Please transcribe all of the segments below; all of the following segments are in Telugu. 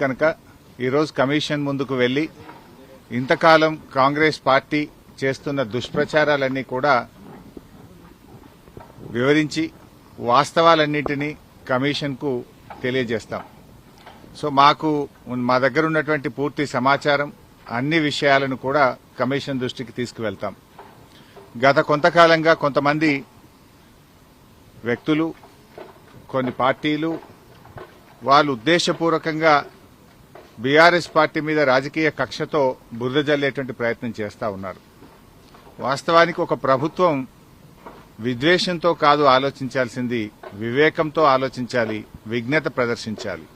కనుక ఈరోజు కమిషన్ ముందుకు వెళ్లి ఇంతకాలం కాంగ్రెస్ పార్టీ చేస్తున్న దుష్ప్రచారాలన్నీ కూడా వివరించి వాస్తవాలన్నింటినీ కమిషన్కు తెలియజేస్తాం. సో మా దగ్గర ఉన్నటువంటి పూర్తి సమాచారం అన్ని విషయాలను కూడా కమిషన్ దృష్టికి తీసుకువెళ్తాం. గత కొంతకాలంగా కొంతమంది వ్యక్తులు, కొన్ని పార్టీలు వాళ్ళు ఉద్దేశపూర్వకంగా బీఆర్ఎస్ పార్టీ మీద రాజకీయ కక్షతో బురద జల్లేటువంటి ప్రయత్నం చేస్తా ఉన్నారు. వాస్తవానికి ఒక ప్రభుత్వం విద్వేషంతో కాదు ఆలోచించాల్సింది, వివేకంతో ఆలోచించాలి, విజ్ఞత ప్రదర్శించాలి.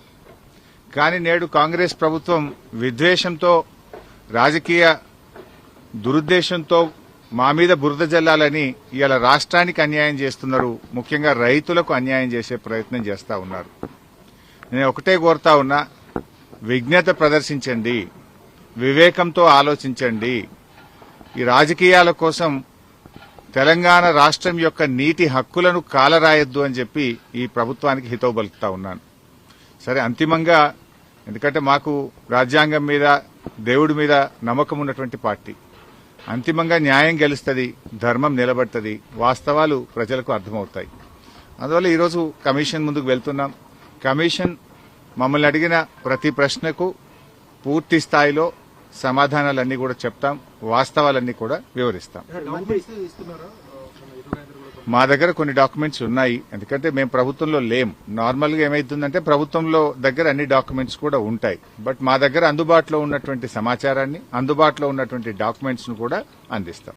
కానీ నేడు కాంగ్రెస్ ప్రభుత్వం విద్వేషంతో, రాజకీయ దురుద్దేశంతో మా మీద బురద జల్లాలని ఇవాళ రాష్ట్రానికి అన్యాయం చేస్తున్నారు. ముఖ్యంగా రైతులకు అన్యాయం చేసే ప్రయత్నం చేస్తా ఉన్నారు. నేను ఒకటే కోరుతా ఉన్నా, విజ్ఞత ప్రదర్శించండి, వివేకంతో ఆలోచించండి. ఈ రాజకీయాల కోసం తెలంగాణ రాష్ట్రం యొక్క నీటి హక్కులను కాలరాయొద్దు అని చెప్పి ఈ ప్రభుత్వానికి హితవు పలుకుతా ఉన్నాను. సరే, అంతిమంగా ఎందుకంటే మాకు రాజ్యాంగం మీద, దేవుడి మీద నమ్మకం ఉన్నటువంటి పార్టీ, అంతిమంగా న్యాయం గెలుస్తుంది, ధర్మం నిలబడుతుంది, వాస్తవాలు ప్రజలకు అర్థమవుతాయి. అందువల్ల ఈరోజు కమిషన్ ముందుకు వెళ్తున్నాం. కమిషన్ మమ్మల్ని అడిగిన ప్రతి ప్రశ్నకు పూర్తి స్థాయిలో సమాధానాలన్నీ కూడా చెప్తాం, వాస్తవాలన్నీ కూడా వివరిస్తాం. మా దగ్గర కొన్ని డాక్యుమెంట్స్ ఉన్నాయి, ఎందుకంటే మేము ప్రభుత్వంలో లేం. నార్మల్ గా ఏమైతుందంటే ప్రభుత్వంలో దగ్గర అన్ని డాక్యుమెంట్స్ కూడా ఉంటాయి. బట్ మా దగ్గర అందుబాటులో ఉన్నటువంటి సమాచారాన్ని, అందుబాటులో ఉన్నటువంటి డాక్యుమెంట్స్ ను కూడా అందిస్తాం.